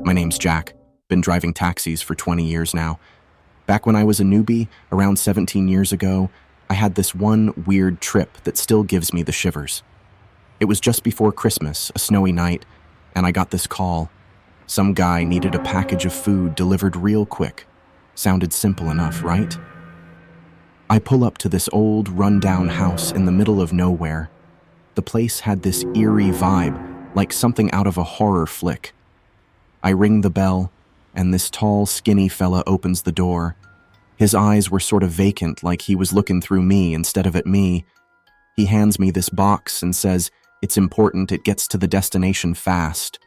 My name's Jack. Been driving taxis for 20 years now. Back when I was a newbie, around 17 years ago, I had this one weird trip that still gives me the shivers. It was just before Christmas, a snowy night, and I got this call. Some guy needed a package of food delivered real quick. Sounded simple enough, right? I pull up to this old, run-down house in the middle of nowhere. The place had this eerie vibe, like something out of a horror flick. I ring the bell, and this tall, skinny fella opens the door. His eyes were sort of vacant, like he was looking through me instead of at me. He hands me this box and says, "It's important it gets to the destination fast."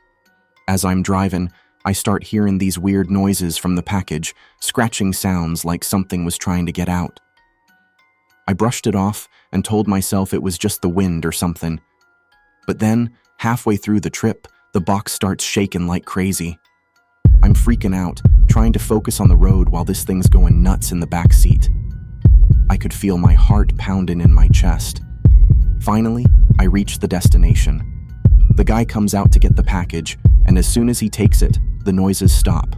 As I'm driving, I start hearing these weird noises from the package, scratching sounds like something was trying to get out. I brushed it off and told myself it was just the wind or something. But then, halfway through the trip, the box starts shaking like crazy. I'm freaking out, trying to focus on the road while this thing's going nuts in the back seat. I could feel my heart pounding in my chest. Finally, I reach the destination. The guy comes out to get the package, and as soon as he takes it, the noises stop.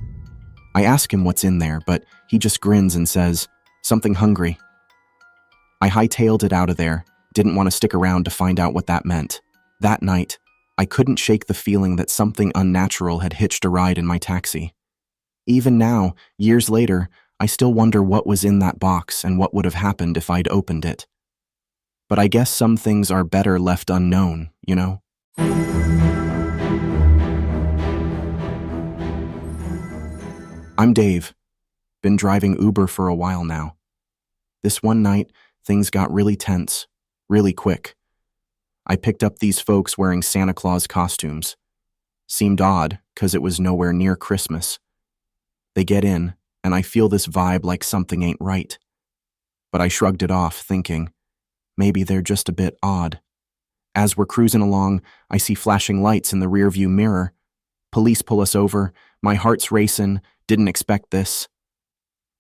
I ask him what's in there, but he just grins and says, "Something hungry." I hightailed it out of there, didn't want to stick around to find out what that meant. That night, I couldn't shake the feeling that something unnatural had hitched a ride in my taxi. Even now, years later, I still wonder what was in that box and what would have happened if I'd opened it. But I guess some things are better left unknown, you know? I'm Dave. Been driving Uber for a while now. This one night, things got really tense, really quick. I picked up these folks wearing Santa Claus costumes. Seemed odd, 'cause it was nowhere near Christmas. They get in, and I feel this vibe like something ain't right. But I shrugged it off, thinking, maybe they're just a bit odd. As we're cruising along, I see flashing lights in the rearview mirror. Police pull us over, my heart's racing, didn't expect this.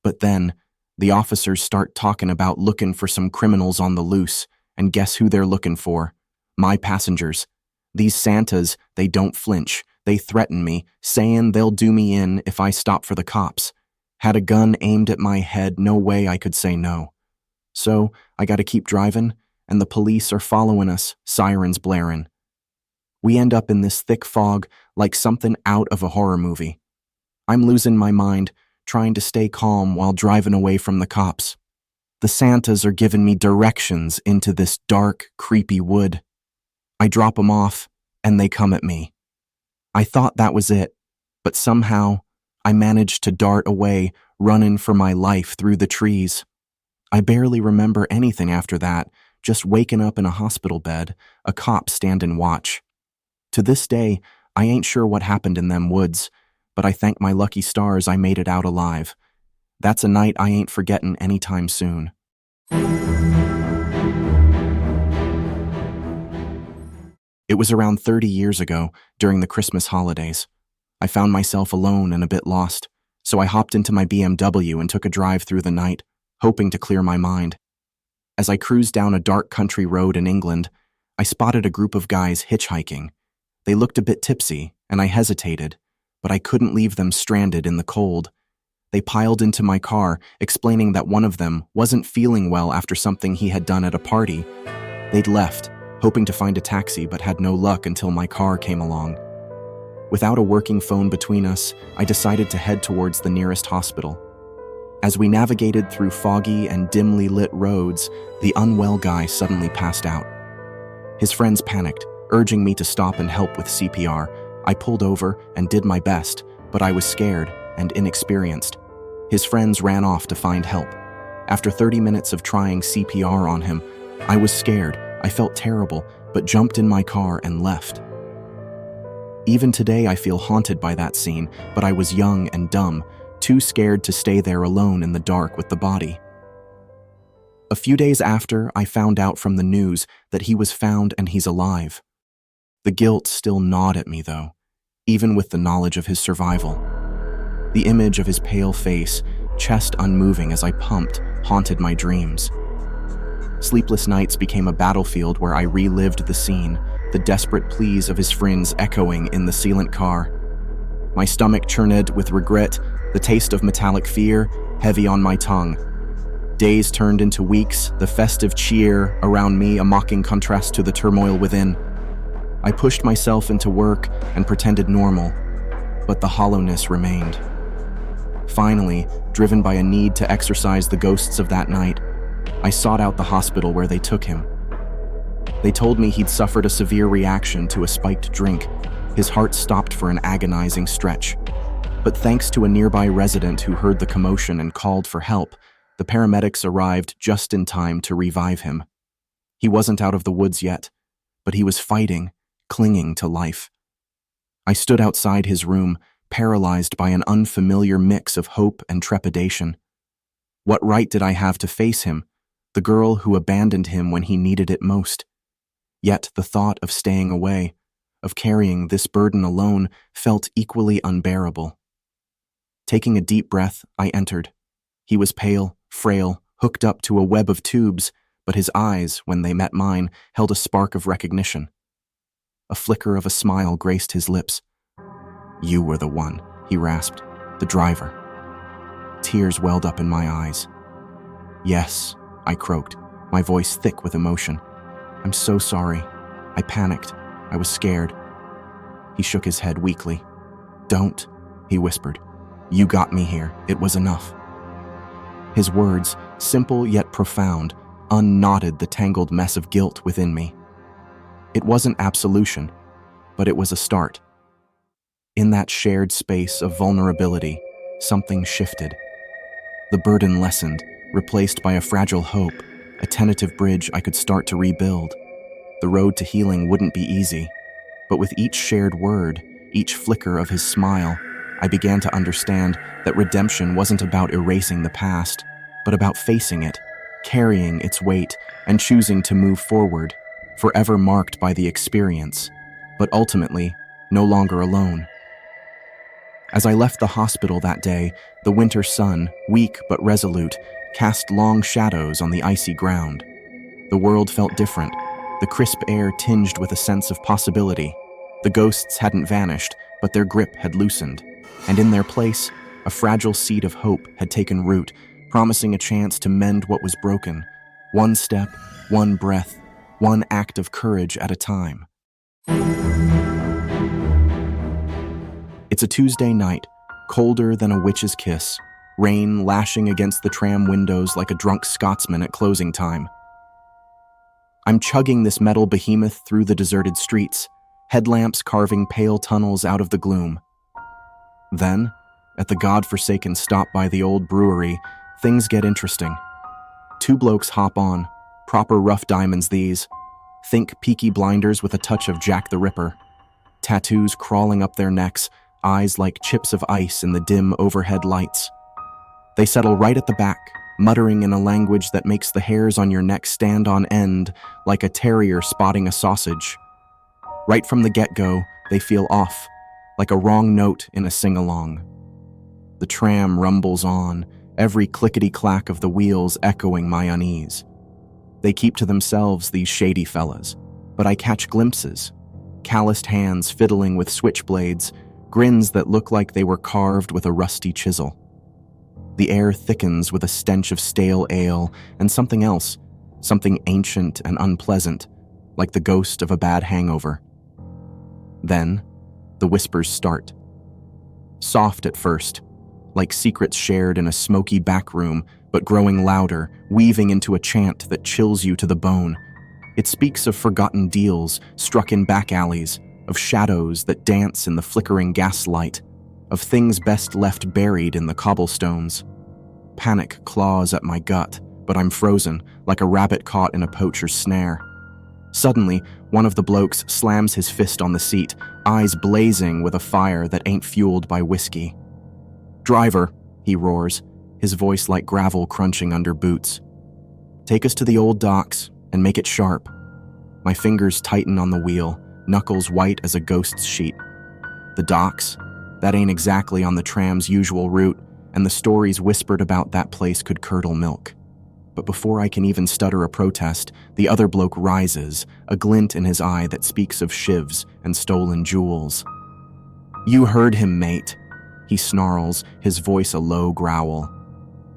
But then, the officers start talking about looking for some criminals on the loose, and guess who they're looking for? My passengers. These Santas, they don't flinch. They threaten me, saying they'll do me in if I stop for the cops. Had a gun aimed at my head, no way I could say no. So, I gotta keep driving, and the police are following us, sirens blaring. We end up in this thick fog like something out of a horror movie. I'm losing my mind, trying to stay calm while driving away from the cops. The Santas are giving me directions into this dark, creepy wood. I drop them off, and they come at me. I thought that was it, but somehow, I managed to dart away, running for my life through the trees. I barely remember anything after that, just waking up in a hospital bed, a cop standing watch. To this day, I ain't sure what happened in them woods, but I thank my lucky stars I made it out alive. That's a night I ain't forgetting anytime soon. It was around 30 years ago, during the Christmas holidays. I found myself alone and a bit lost, so I hopped into my BMW and took a drive through the night, hoping to clear my mind. As I cruised down a dark country road in England, I spotted a group of guys hitchhiking. They looked a bit tipsy, and I hesitated, but I couldn't leave them stranded in the cold. They piled into my car, explaining that one of them wasn't feeling well after something he had done at a party. They'd left, hoping to find a taxi, but had no luck until my car came along. Without a working phone between us, I decided to head towards the nearest hospital. As we navigated through foggy and dimly lit roads, the unwell guy suddenly passed out. His friends panicked, urging me to stop and help with CPR. I pulled over and did my best, but I was scared and inexperienced. His friends ran off to find help. After 30 minutes of trying CPR on him, I was scared. I felt terrible, but jumped in my car and left. Even today I feel haunted by that scene, but I was young and dumb, too scared to stay there alone in the dark with the body. A few days after, I found out from the news that he was found and he's alive. The guilt still gnawed at me though, even with the knowledge of his survival. The image of his pale face, chest unmoving as I pumped, haunted my dreams. Sleepless nights became a battlefield where I relived the scene, the desperate pleas of his friends echoing in the sealant car. My stomach churned with regret, the taste of metallic fear heavy on my tongue. Days turned into weeks, the festive cheer around me a mocking contrast to the turmoil within. I pushed myself into work and pretended normal, but the hollowness remained. Finally, driven by a need to exorcise the ghosts of that night, I sought out the hospital where they took him. They told me he'd suffered a severe reaction to a spiked drink. His heart stopped for an agonizing stretch. But thanks to a nearby resident who heard the commotion and called for help, the paramedics arrived just in time to revive him. He wasn't out of the woods yet, but he was fighting, clinging to life. I stood outside his room, paralyzed by an unfamiliar mix of hope and trepidation. What right did I have to face him, the girl who abandoned him when he needed it most? Yet the thought of staying away, of carrying this burden alone, felt equally unbearable. Taking a deep breath, I entered. He was pale, frail, hooked up to a web of tubes, but his eyes, when they met mine, held a spark of recognition. A flicker of a smile graced his lips. "You were the one," he rasped, "the driver." Tears welled up in my eyes. "Yes," I croaked, my voice thick with emotion. "I'm so sorry. I panicked. I was scared." He shook his head weakly. "Don't," he whispered. "You got me here. It was enough." His words, simple yet profound, unknotted the tangled mess of guilt within me. It wasn't absolution, but it was a start. In that shared space of vulnerability, something shifted. The burden lessened, replaced by a fragile hope, a tentative bridge I could start to rebuild. The road to healing wouldn't be easy, but with each shared word, each flicker of his smile, I began to understand that redemption wasn't about erasing the past, but about facing it, carrying its weight, and choosing to move forward, forever marked by the experience, but ultimately, no longer alone. As I left the hospital that day, the winter sun, weak but resolute, cast long shadows on the icy ground. The world felt different, the crisp air tinged with a sense of possibility. The ghosts hadn't vanished, but their grip had loosened, and in their place, a fragile seed of hope had taken root, promising a chance to mend what was broken, one step, one breath, one act of courage at a time. It's a Tuesday night, colder than a witch's kiss, rain lashing against the tram windows like a drunk Scotsman at closing time. I'm chugging this metal behemoth through the deserted streets, headlamps carving pale tunnels out of the gloom. Then, at the godforsaken stop by the old brewery, things get interesting. Two blokes hop on, proper rough diamonds these. Think Peaky Blinders with a touch of Jack the Ripper. Tattoos crawling up their necks, eyes like chips of ice in the dim overhead lights. They settle right at the back, muttering in a language that makes the hairs on your neck stand on end like a terrier spotting a sausage. Right from the get-go, they feel off, like a wrong note in a sing-along. The tram rumbles on, every clickety-clack of the wheels echoing my unease. They keep to themselves, these shady fellas, but I catch glimpses. Calloused hands fiddling with switchblades, grins that look like they were carved with a rusty chisel. The air thickens with a stench of stale ale and something else, something ancient and unpleasant, like the ghost of a bad hangover. Then, the whispers start. Soft at first, like secrets shared in a smoky back room, but growing louder, weaving into a chant that chills you to the bone. It speaks of forgotten deals struck in back alleys, of shadows that dance in the flickering gaslight, of things best left buried in the cobblestones. Panic claws at my gut, but I'm frozen, like a rabbit caught in a poacher's snare. Suddenly, one of the blokes slams his fist on the seat, eyes blazing with a fire that ain't fueled by whiskey. "Driver," he roars, his voice like gravel crunching under boots. "Take us to the old docks and make it sharp." My fingers tighten on the wheel, knuckles white as a ghost's sheet. The docks? That ain't exactly on the tram's usual route, and the stories whispered about that place could curdle milk. But before I can even stutter a protest, the other bloke rises, a glint in his eye that speaks of shivs and stolen jewels. You heard him, mate. He snarls, his voice a low growl.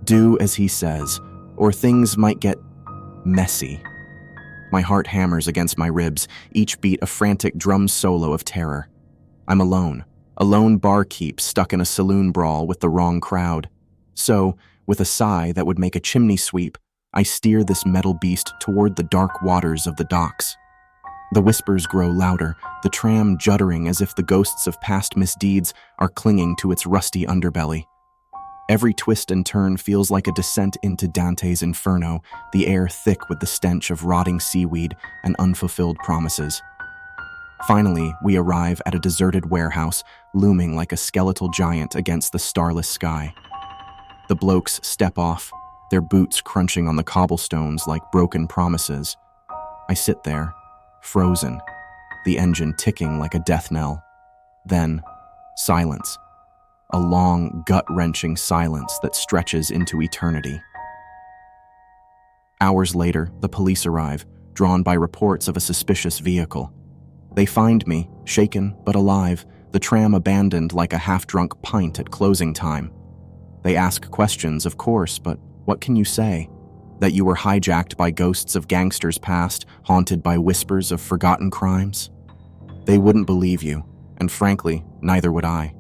Do as he says, or things might get messy. My heart hammers against my ribs, each beat a frantic drum solo of terror. I'm alone, a lone barkeep stuck in a saloon brawl with the wrong crowd. So, with a sigh that would make a chimney sweep, I steer this metal beast toward the dark waters of the docks. The whispers grow louder, the tram juddering as if the ghosts of past misdeeds are clinging to its rusty underbelly. Every twist and turn feels like a descent into Dante's Inferno, the air thick with the stench of rotting seaweed and unfulfilled promises. Finally, we arrive at a deserted warehouse, looming like a skeletal giant against the starless sky. The blokes step off, their boots crunching on the cobblestones like broken promises. I sit there, frozen, the engine ticking like a death knell. Then, silence. A long, gut-wrenching silence that stretches into eternity. Hours later, the police arrive, drawn by reports of a suspicious vehicle. They find me, shaken but alive, the tram abandoned like a half-drunk pint at closing time. They ask questions, of course, but what can you say? That you were hijacked by ghosts of gangsters past, haunted by whispers of forgotten crimes? They wouldn't believe you, and frankly, neither would I.